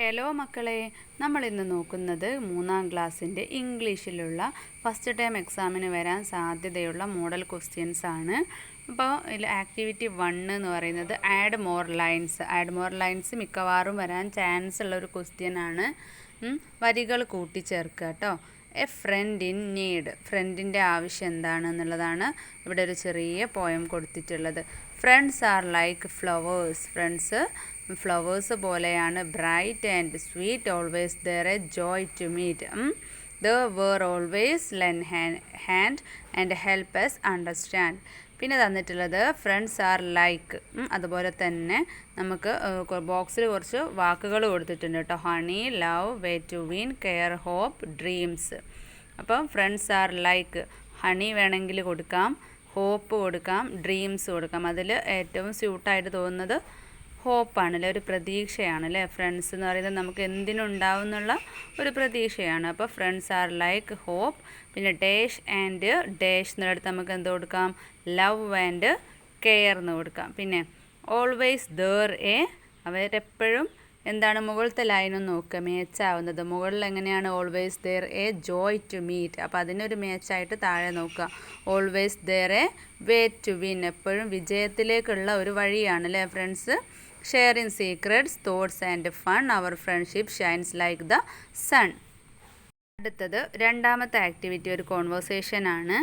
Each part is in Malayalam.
ഹലോ മക്കളെ, നമ്മൾ ഇന്ന് നോക്കുന്നത് 3ാം ക്ലാസ്സിൻ്റെ ഇംഗ്ലീഷിലുള്ള ഫസ്റ്റ് ടൈം എക്സാമിന് വരാൻ സാധ്യതയുള്ള മോഡൽ ക്വസ്റ്റ്യൻസ് ആണ്. അപ്പോൾ ഇതിൽ ആക്ടിവിറ്റി 1 എന്ന് പറയുന്നത് ആഡ് മോർ ലൈൻസ് മിക്കവാറും വരാൻ ചാൻസ് ഉള്ളൊരു ക്വസ്റ്റ്യൻ ആണ്. വരികൾ കൂട്ടിച്ചേർക്കുക കേട്ടോ. എ ഫ്രണ്ട് ഇൻ നീഡ്, ഫ്രണ്ടിൻ്റെ ആവശ്യം എന്താണെന്നുള്ളതാണ് ഇവിടെ ഒരു ചെറിയ പോയം കൊടുത്തിട്ടുള്ളത്. Friends are like flowers, flowers പോലെയാണ്. Bright and sweet, always there a joy to meet. They were always lend hand and help us understand. പിന്നെ തന്നിട്ടുള്ളത് ഫ്രണ്ട്സ് ആർ ലൈക്ക്, അതുപോലെ തന്നെ നമുക്ക് ബോക്സിൽ കുറച്ച് വാക്കുകൾ കൊടുത്തിട്ടുണ്ട് കേട്ടോ. Honey, love, way to win, care, hope, dreams. അപ്പം ഫ്രണ്ട്സ് ആർ ലൈക്ക്, ഹണി വേണമെങ്കിൽ കൊടുക്കാം, ഹോപ്പ് കൊടുക്കാം, ഡ്രീംസ് കൊടുക്കാം. അതിൽ ഏറ്റവും സ്യൂട്ടായിട്ട് തോന്നുന്നത് ഹോപ്പാണല്ലേ, ഒരു പ്രതീക്ഷയാണല്ലേ. ഫ്രണ്ട്സ് എന്ന് പറയുന്നത് നമുക്ക് എന്തിനുണ്ടാവും എന്നുള്ള ഒരു പ്രതീക്ഷയാണ്. അപ്പോൾ ഫ്രണ്ട്സ് ആർ ലൈക്ക് ഹോപ്പ്. പിന്നെ ഡാഷ് ആൻഡ് ഡാഷ് എന്നുള്ളടത്ത് നമുക്ക് എന്ത് കൊടുക്കാം, ലവ് ആൻഡ് കെയർ എന്ന് കൊടുക്കാം. പിന്നെ ഓൾവേസ് ദർ എ, അവരെപ്പോഴും എന്താണ് മുകളിലത്തെ ലൈനും നോക്കുക, മേച്ചാവുന്നത്. മുകളിൽ എങ്ങനെയാണ് always there a joy to meet, അപ്പോൾ അതിനൊരു മേച്ചായിട്ട് താഴെ നോക്കുക. Always there a way to win, എപ്പോഴും വിജയത്തിലേക്കുള്ള ഒരു വഴിയാണ് അല്ലേ friends. Sharing secrets, thoughts and fun, our friendship shines like the sun. അടുത്തത് രണ്ടാമത്തെ ആക്ടിവിറ്റി ഒരു കോൺവെർസേഷൻ ആണ്.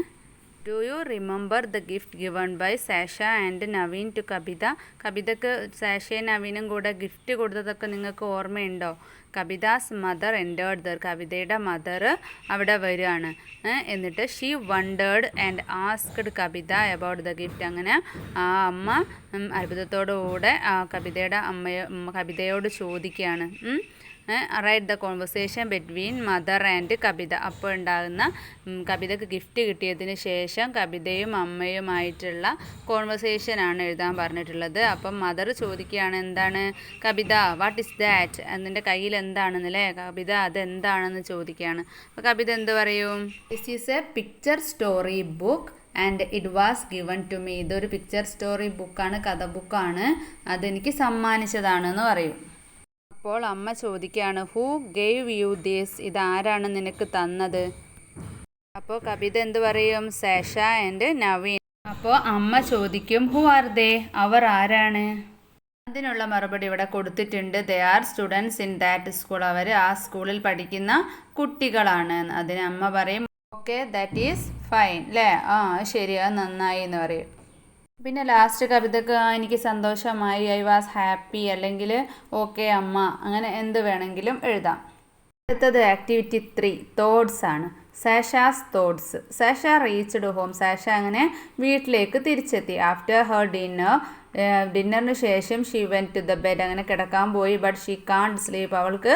Do you remember the gift given by Sasha and Naveen to Kavitha? കവിതയ്ക്ക് സാഷയും നവീനും കൂടെ ഗിഫ്റ്റ് കൊടുത്തതൊക്കെ നിങ്ങൾക്ക് ഓർമ്മയുണ്ടോ? കവിതാസ് മദർ എൻറ്റേർഡ് ദർ, കവിതയുടെ മദർ അവിടെ വരികയാണ്. എന്നിട്ട് she wondered and asked Kavitha about the gift. അങ്ങനെ ആ അമ്മ അത്ഭുതത്തോടുകൂടെ കവിതയോട് ചോദിക്കുകയാണ്. Write the conversation between mother and Kavitha. അപ്പോൾ ഉണ്ടാകുന്ന കവിതയ്ക്ക് ഗിഫ്റ്റ് കിട്ടിയതിന് ശേഷം കവിതയും അമ്മയുമായിട്ടുള്ള കോൺവെർസേഷനാണ് എഴുതാൻ പറഞ്ഞിട്ടുള്ളത്. അപ്പം മദർ ചോദിക്കുകയാണ്, എന്താണ് കവിത, വാട്ട് ഈസ് ദാറ്റ്, അതിൻ്റെ കയ്യിൽ എന്താണെന്നല്ലേ. കവിത അതെന്താണെന്ന് ചോദിക്കുകയാണ്. അപ്പോൾ കവിത എന്ത് പറയും? This is a picture story book and it was given to me. ഇതൊരു പിക്ചർ സ്റ്റോറി ബുക്കാണ്, കഥ ബുക്കാണ്, അതെനിക്ക് സമ്മാനിച്ചതാണെന്ന് പറയും. അപ്പോൾ അമ്മ ചോദിക്കുകയാണ്, ഹൂ ഗേവ് യു ദിസ്, ഇതാരാണ് നിനക്ക് തന്നത്? അപ്പോൾ കവിത എന്ത് പറയും? Sasha and Naveen. അപ്പോൾ അമ്മ ചോദിക്കും, ഹൂ ആർ ദേ, അവർ ആരാണ്? അതിനുള്ള മറുപടി ഇവിടെ കൊടുത്തിട്ടുണ്ട്. They are students in that school, അവർ ആ സ്കൂളിൽ പഠിക്കുന്ന കുട്ടികളാണ്. അതിന് അമ്മ പറയും, ഓക്കെ ദാറ്റ് ഈസ് ഫൈൻ അല്ലേ, ശരി, അത് നന്നായി എന്ന് പറയും. പിന്നെ ലാസ്റ്റ് കവിതക്ക് എനിക്ക് സന്തോഷമായി, ഐ വാസ് ഹാപ്പി, അല്ലെങ്കിൽ ഓക്കെ അമ്മ, അങ്ങനെ എന്ത് വേണമെങ്കിലും എഴുതാം. അടുത്തത് ആക്ടിവിറ്റി 3 തോട്ട്സ് ആണ്. Sasha's thoughts. Sasha reached home, Sasha അങ്ങനെ വീട്ടിലേക്ക് തിരിച്ചെത്തി. ആഫ്റ്റർ ഹർ ഡിന്നറിന് ശേഷം she went to the bed, അങ്ങനെ കിടക്കാൻ പോയി. ബട്ട് ഷീ കാൺഡ് സ്ലീപ്പ്, അവൾക്ക്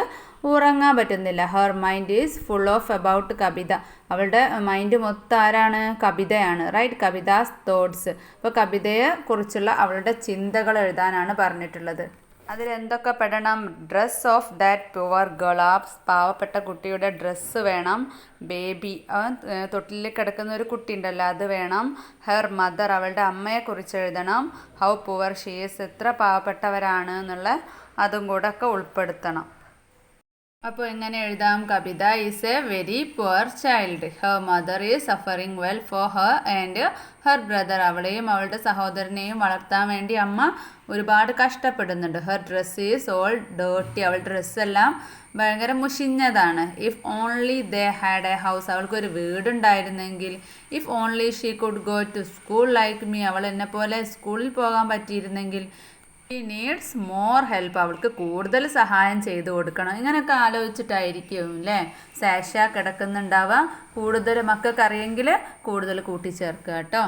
ഉറങ്ങാൻ പറ്റുന്നില്ല. Her mind is full of about Kavitha, അവളുടെ മൈൻഡ് മൊത്തം ആരാണ്? കവിതയാണ്. Write Kavitha's thoughts. അപ്പോൾ കവിതയെ കുറിച്ചുള്ള അവളുടെ ചിന്തകൾ എഴുതാനാണ് പറഞ്ഞിട്ടുള്ളത്. അതിലെന്തൊക്കെ പെടണം? Dress of that poor girl, ആ പാവപ്പെട്ട കുട്ടിയുടെ ഡ്രസ്സ് വേണം. ബേബി, തൊട്ടിലിൽ കിടക്കുന്ന ഒരു കുട്ടി ഉണ്ടല്ലോ, അത് വേണം. ഹെർ മദർ, അവളുടെ അമ്മയെക്കുറിച്ച് എഴുതണം. ഹൗ പുവർ ഷീ ഈസ്, എത്ര പാവപ്പെട്ടവരാണ് എന്നുള്ള അതും കൂടെ ഒക്കെ ഉൾപ്പെടുത്തണം. അപ്പോൾ എങ്ങനെ എഴുതാം? Kavitha is a very poor child. Her mother is suffering well for her and her brother, അവളെയും അവളുടെ സഹോദരനെയും വളർത്താൻ വേണ്ടി അമ്മ ഒരുപാട് കഷ്ടപ്പെടുന്നുണ്ട്. Her dress is all dirty, അവളുടെ ഡ്രസ്സെല്ലാം ഭയങ്കര മുഷിഞ്ഞതാണ്. If only they had a house, അവൾക്കൊരു വീടുണ്ടായിരുന്നെങ്കിൽ. If only she could go to school like me, അവൾ എന്നെ പോലെ സ്കൂളിൽ പോകാൻ പറ്റിയിരുന്നെങ്കിൽ. ഷീ നീഡ്സ് മോർ ഹെൽപ്പ്, അവൾക്ക് കൂടുതൽ സഹായം ചെയ്തു കൊടുക്കണം. ഇങ്ങനെയൊക്കെ ആലോചിച്ചിട്ടായിരിക്കും അല്ലേ സാഷ കിടക്കുന്നുണ്ടാവുക. കൂടുതൽ മക്കൾക്ക് അറിയെങ്കിൽ കൂടുതൽ കൂട്ടിച്ചേർക്കുക കേട്ടോ.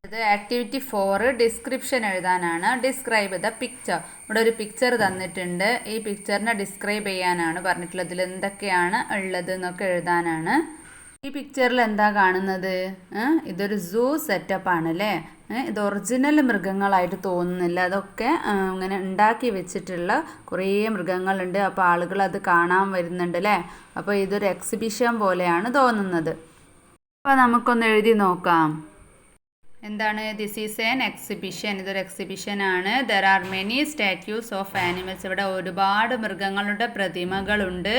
ഇത് ആക്ടിവിറ്റി 4 ഡിസ്ക്രിപ്ഷൻ എഴുതാനാണ്. Describe the picture. ഇവിടെ ഒരു പിക്ചർ തന്നിട്ടുണ്ട്, ഈ പിക്ചറിനെ ഡിസ്ക്രൈബ് ചെയ്യാനാണ് പറഞ്ഞിട്ടുള്ളത്. ഇതിൽ എന്തൊക്കെയാണ് ഉള്ളത് എന്നൊക്കെ എഴുതാനാണ്. ഈ പിക്ചറിൽ എന്താ കാണുന്നത്? ഇതൊരു സൂ സെറ്റപ്പ് ആണല്ലേ. ഇത് ഒറിജിനൽ മൃഗങ്ങളായിട്ട് തോന്നുന്നില്ല, അതൊക്കെ ഇങ്ങനെ ഉണ്ടാക്കി വെച്ചിട്ടുള്ള കുറേ മൃഗങ്ങളുണ്ട്. അപ്പോൾ ആളുകൾ അത് കാണാൻ വരുന്നുണ്ട് അല്ലേ. അപ്പോൾ ഇതൊരു എക്സിബിഷൻ പോലെയാണ് തോന്നുന്നത്. അപ്പോൾ നമുക്കൊന്ന് എഴുതി നോക്കാം. എന്താണ്? This is an exhibition. ഇതൊരു എക്സിബിഷൻ ആണ്. There are many statues of animals. ഇവിടെ ഒരുപാട് മൃഗങ്ങളുടെ പ്രതിമകളുണ്ട്.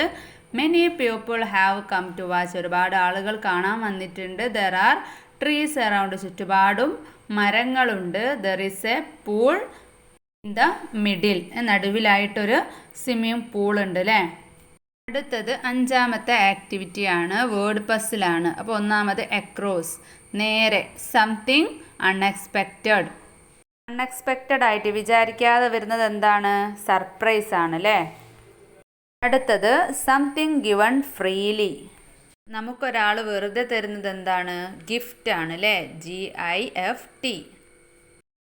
Many people have come to watch. ഒരുപാട് ആളുകൾ കാണാൻ വന്നിട്ടുണ്ട്. There are trees around. ചുറ്റുപാടും മരങ്ങളുണ്ട്. There is a pool in the middle. നടുവിലായിട്ടൊരു സ്വിമ്മിങ് പൂൾ ഉണ്ട് അല്ലേ? അടുത്തത് 5ാമത്തെ ആക്ടിവിറ്റി ആണ്. വേർഡ് പസിലാണ്. അപ്പോൾ 1ാമത് അക്രോസ്, നേരെ. Something unexpected. അൺഎക്സ്പെക്റ്റഡ് ആയിട്ട് വിചാരിക്കാതെ വരുന്നത് എന്താണ്? സർപ്രൈസ് ആണ് അല്ലേ? അടുത്തത് സംതിങ് ഗിവൺ ഫ്രീലി. നമുക്കൊരാൾ വെറുതെ തരുന്നത് എന്താണ്? ഗിഫ്റ്റ് ആണ് അല്ലേ? GIFT.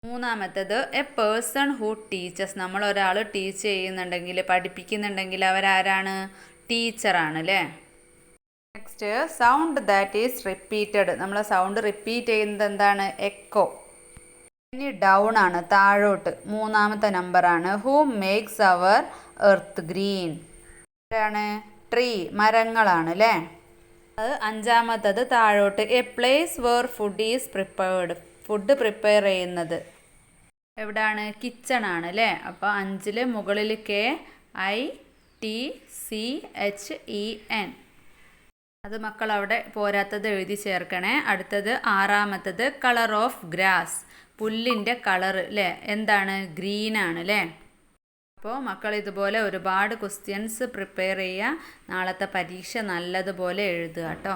3ാമത്തേത് എ പേഴ്സൺ ഹൂ ടീച്ചേഴ്സ്. നമ്മളൊരാൾ ടീച്ച് ചെയ്യുന്നുണ്ടെങ്കിൽ, പഠിപ്പിക്കുന്നുണ്ടെങ്കിൽ അവരാരാണ്? ടീച്ചറാണ് അല്ലേ? Next sound that is repeated. നമ്മൾ സൗണ്ട് റിപ്പീറ്റ് ചെയ്യുന്നത് എന്താണ്? എക്കോ. ഇനി ഡൗൺ ആണ്, താഴോട്ട്. 3ാമത്തെ നമ്പറാണ്. Who makes our earth green. ആരാണ്? ട്രീ, മരങ്ങളാണ് അല്ലേ? അത് 5ാമത്തത് താഴോട്ട്. A place where food is prepared. Food prepare ചെയ്യുന്നത് എവിടാണ്? കിച്ചൺ ആണ് അല്ലേ? അപ്പോൾ 5 മുകളിൽ KITCHEN. അത് മക്കൾ അവിടെ പോരാത്തത് എഴുതി ചേർക്കണേ. അടുത്തത് 6ാമത്തത് കളർ ഓഫ് ഗ്രാസ്. പുല്ലിൻ്റെ കളർ അല്ലേ? എന്താണ്? ഗ്രീൻ ആണ് അല്ലേ? അപ്പോൾ മക്കൾ ഇതുപോലെ ഒരുപാട് ക്വസ്റ്റ്യൻസ് പ്രിപ്പയർ ചെയ്യുക. നാളത്തെ പരീക്ഷ നല്ലതുപോലെ എഴുതുക കേട്ടോ.